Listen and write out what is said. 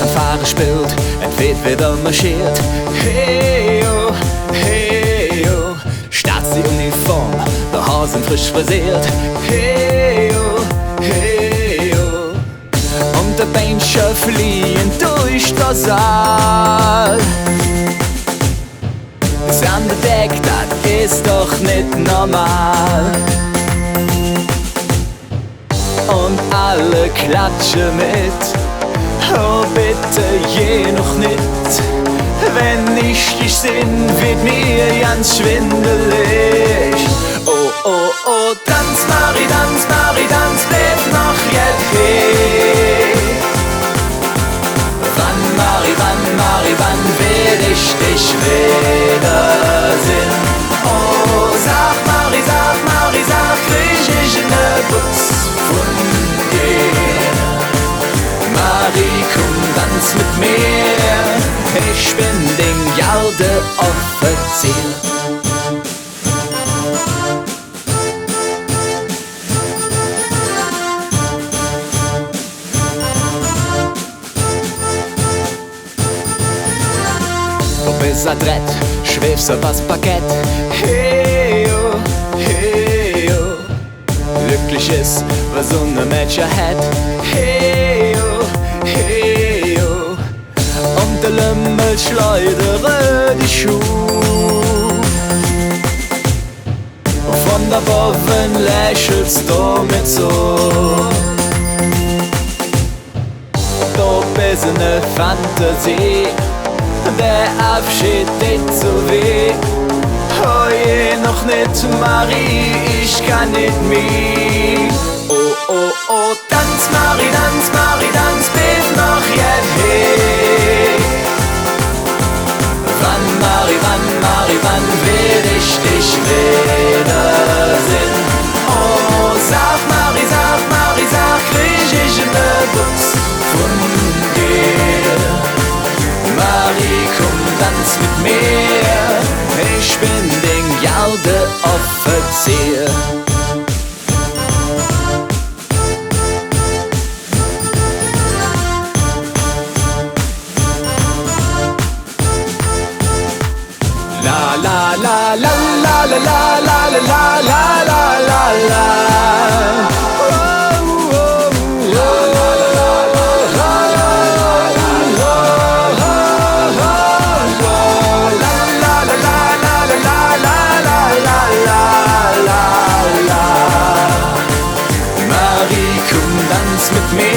Fanfare spielt, ein Pferd wieder marschiert. Hey, oh, hey, oh, Staatsuniform, der Hasen frisch frisiert. Hey, oh, hey, oh, und der Bänscher fliehen durch den Saal. Das an der Deck, das ist doch nicht normal. Und alle klatschen mit, oh bitte je noch nicht. Wenn ich dich sehen, wird mir ganz schwindelig. Oh, oh, oh, tanz, Mari, bleib noch jetzt hey. Wann, Mari, wann will ich dich wiedersehen? Oh, sag, Mari, krieg ich ne Butz von dir? Mari, komm, tanz mit mir, ich bin den Garde-Offizier. Du bist adrett, schwebst auf das Parkett. Hey, oh, hey, oh, glücklich ist, was so ne Mädchen hat. Hey, oh, hey, oh, und der Lümmel schleudere die Schuhe. Von der Boven lächelst du mit so. Du bist ne Fantasie, der Abschied tut so weh. Oh je, noch nicht, Marie, ich kann nicht mehr. Oh, oh, oh, tanz, Marie, bleib noch jetzt hey. Wann, Marie, wann will ich dich wiedersehen? Oh, sag, Marie, krieg ich ne Butz von dir? Marie, komm, tanz mit mir, ich bin den Garde-Offizier. La la la la la la la la la la la la la. Mit mir.